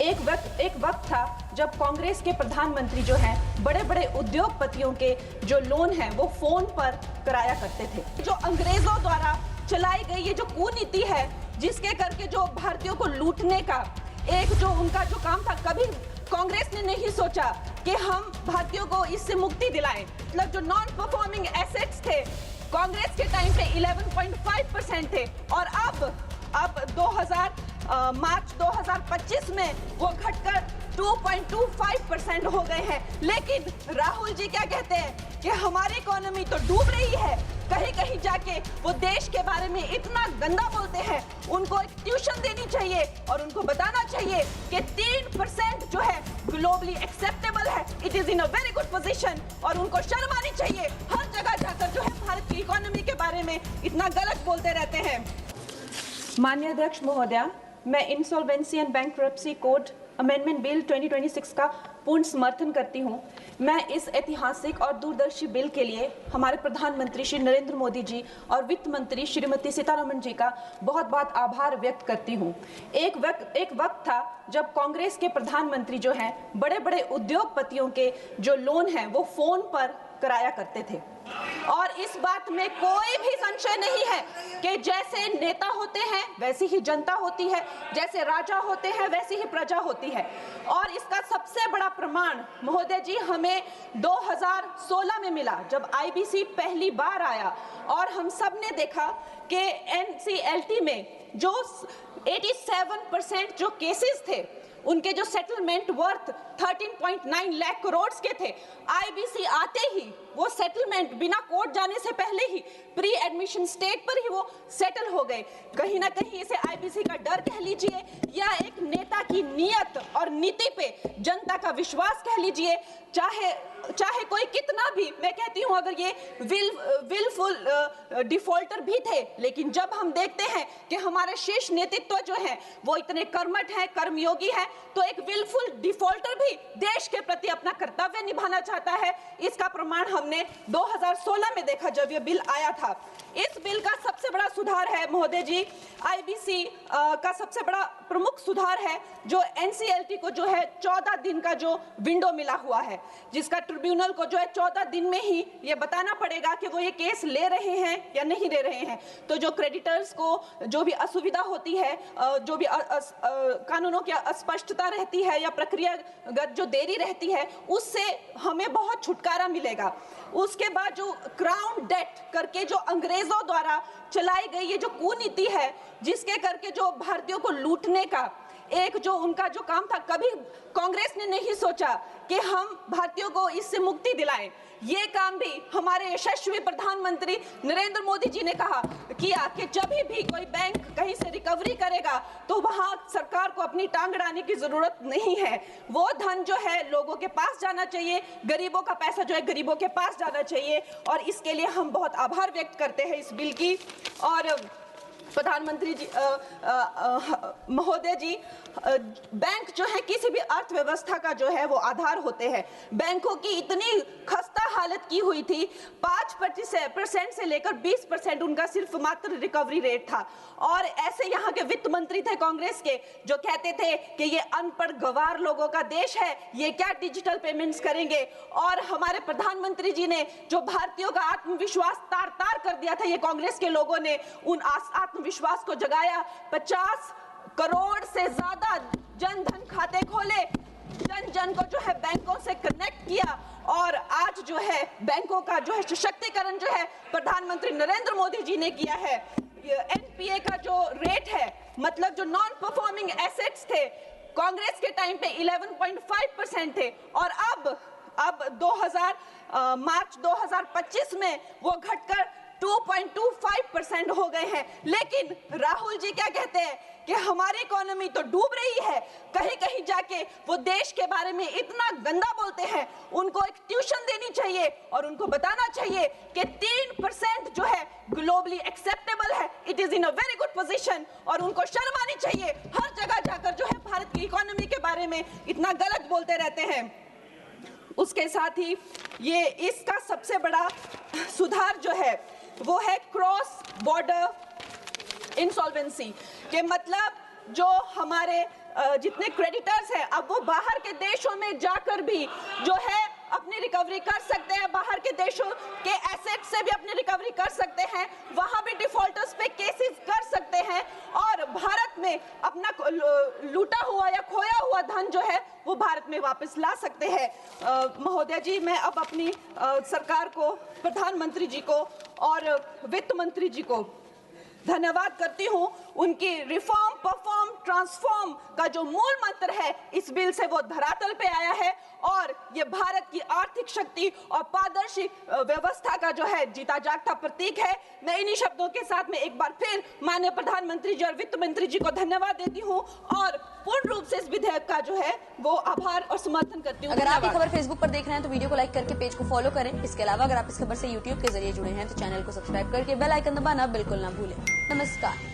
एक वक्त था जब कांग्रेस के प्रधानमंत्री जो हैं बड़े बड़े उद्योगपतियों के जो लोन हैं वो फोन पर कराया करते थे। जो अंग्रेजों द्वारा चलाई गई ये जो कुनीति है जिसके करके जो भारतीयों को लूटने का एक जो उनका जो काम था, कभी कांग्रेस ने नहीं सोचा कि हम भारतीयों को इससे मुक्ति दिलाएं। मतलब जो नॉन परफॉर्मिंग एसेट्स थे कांग्रेस के टाइम पे 11.5% थे और अब मार्च 2025 में वो घटकर 2.25% हो गए हैं। लेकिन राहुल जी क्या कहते हैं कि हमारी इकोनॉमी तो डूब रही है, कहीं कहीं जाके वो देश के बारे में इतना गंदा बोलते हैं। उनको एक ट्यूशन देनी चाहिए और उनको बताना चाहिए कि 3% जो है ग्लोबली एक्सेप्टेबल है, it is in a very good position और उनको शर्म आनी चाहिए। हर जगह जाकर जो है भारत की इकोनॉमी के बारे में इतना गलत बोलते रहते हैं। माननीय अध्यक्ष महोदया, मैं insolvency and bankruptcy code amendment bill 2026 का पूर्ण समर्थन करती हूं। मैं इस ऐतिहासिक और दूरदर्शी बिल के लिए हमारे प्रधानमंत्री श्री नरेंद्र मोदी जी और वित्त मंत्री श्रीमती सीतारमण जी का बहुत बहुत आभार व्यक्त करती हूं। एक वक्त था जब कांग्रेस के प्रधानमंत्री जो हैं बड़े बड़े उद्योगपतियों के जो लोन हैं वो फोन पर कराया करते थे और इस बात में कोई भी संशय नहीं है कि जैसे नेता होते हैं वैसी ही जनता होती है, जैसे राजा होते हैं वैसी ही प्रजा होती है। और इसका सबसे बड़ा प्रमाण महोदय जी हमें 2016 में मिला जब आईबीसी पहली बार आया और हम सब ने देखा कि एनसीएलटी में जो 87% जो केसेस थे उनके जो सेटलमेंट वर्थ 13.9 लाख करोड़ के थे, आईबीसी आते ही वो सेटलमेंट बिना कोर्ट जाने से पहले ही प्री एडमिशन स्टेज पर ही वो सेटल हो गए। कहीं ना कहीं इसे आईबीसी का डर कह लीजिए या एक नेता की नीयत और नीति पे जनता का विश्वास कह लीजिए, चाहे कोई कितना भी, मैं कहती हूं अगर ये विलफुल डिफॉल्टर भी थे, लेकिन जब हम देखते हैं कि हमारे शीर्ष नेतृत्व जो है वो इतने कर्मठ हैं, कर्मयोगी हैं, तो एक विलफुल डिफॉल्टर भी देश के प्रति अपना कर्तव्य निभाना चाहता है। इसका प्रमाण हमने 2016 में देखा जब ये बिल आया था। इस बिल का सबसे बड़ा सुधार है महोदय जी, आईबीसी का सबसे बड़ा प्रमुख सुधार है जो एनसीएलटी को जो है 14 दिन का जो विंडो मिला हुआ है, जिसका ट्रिब्यूनल को जो है 14 दिन में ही ये बताना पड़ेगा कि वो ये केस ले रहे हैं या नहीं ले रहे हैं। तो जो क्रेडिटर्स को जो भी असुविधा होती है, जो भी कानूनों की अस्पष्टता रहती है या प्रक्रियागत जो देरी रहती है, उससे हमें बहुत छुटकारा मिलेगा। उसके बाद जो क्राउन डेट करके जो अंग्रेजों द्वारा चलाई गई ये जो कुनीति है जिसके करके जो भारतीयों को लूटने का एक जो उनका जो काम था, कभी कांग्रेस ने नहीं सोचा कि हम भारतीयों को इससे मुक्ति दिलाएं। ये काम भी हमारे यशस्वी प्रधानमंत्री नरेंद्र मोदी जी ने किया कि जब भी कोई बैंक कहीं से रिकवरी करेगा तो वहां सरकार को अपनी टांग अड़ाने की जरूरत नहीं है। वो धन जो है लोगों के पास जाना चाहिए, गरीबों का पैसा जो है गरीबों के पास जाना चाहिए और इसके लिए हम बहुत आभार व्यक्त करते हैं इस बिल की। और प्रधानमंत्री जी महोदय जी, बैंक जो है किसी भी अर्थव्यवस्था का जो है वो आधार होते हैं। बैंकों की इतनी खस्ता हालत की हुई थी, 5% से लेकर 20% उनका सिर्फ मात्र रिकवरी रेट था। और ऐसे यहाँ के वित्त मंत्री थे कांग्रेस के जो कहते थे कि ये अनपढ़ गवार लोगों का देश है, ये क्या डिजिटल पेमेंट्स करेंगे। और हमारे प्रधानमंत्री जी ने जो भारतीयों का आत्मविश्वास तार तार कर दिया था, ये कांग्रेस के लोगों ने उन आत्मविश्वास को जगाया। 50 करोड़ से ज्यादा जन धन खाते खोले, जन जन को जो है बैंकों से कनेक्ट किया और आज जो है बैंकों का जो है सशक्तिकरण जो है प्रधानमंत्री नरेंद्र मोदी जी ने किया है। एनपीए का जो रेट है, मतलब जो नॉन परफॉर्मिंग एसेट्स थे कांग्रेस के टाइम पे 11.5% थे और अब मार्च 2025 में वो घटकर 2.25% हो गए हैं। लेकिन राहुल जी क्या कहते हैं कि हमारी इकोनॉमी तो डूब रही है, कहीं कहीं जाके वो देश के बारे में इतना गंदा बोलते हैं। उनको एक ट्यूशन देनी चाहिए और उनको बताना चाहिए कि 3% जो है ग्लोबली एक्सेप्टेबल है, it is in a very good position और उनको शर्म आनी चाहिए। हर जगह जाकर जो है भारत की इकोनॉमी के बारे में इतना गलत बोलते रहते हैं। उसके साथ ही ये इसका सबसे बड़ा सुधार जो है वो है क्रॉस बॉर्डर इंसॉल्वेंसी के, मतलब जो हमारे जितने क्रेडिटर्स हैं अब वो बाहर के देशों में जाकर भी जो है अपनी रिकवरी कर सकते हैं, बाहर के देशों के एसेट से भी अपनी रिकवरी कर सकते हैं, वहां भी डिफॉल्टर्स पे केसेस कर सकते हैं और भारत में अपना लूटा हुआ या खोया हुआ धन जो है वो भारत में वापस ला सकते हैं। महोदय जी, मैं अब अपनी सरकार को, प्रधानमंत्री जी को और वित्त मंत्री जी को धन्यवाद करती हूं। उनकी रिफॉर्म, परफॉर्म, ट्रांसफॉर्म का जो मूल मंत्र है इस बिल से वो धरातल पे आया है और ये भारत की आर्थिक शक्ति और पारदर्शी व्यवस्था का जो है जीता जागता प्रतीक है। मैं इन्हीं शब्दों के साथ में एक बार फिर माननीय प्रधानमंत्री जी और वित्त मंत्री जी को धन्यवाद देती हूं और पूर्ण रूप से इस विधेयक का जो है वो आभार और समर्थन करती हूँ। अगर आप ये खबर फेसबुक पर देख रहे हैं तो वीडियो को लाइक करके पेज को फॉलो करें। इसके अलावा अगर आप इस खबर से यूट्यूब के जरिए जुड़े हैं तो चैनल को सब्सक्राइब करके बेल आइकन दबाना बिल्कुल ना भूलें। नमस्कार।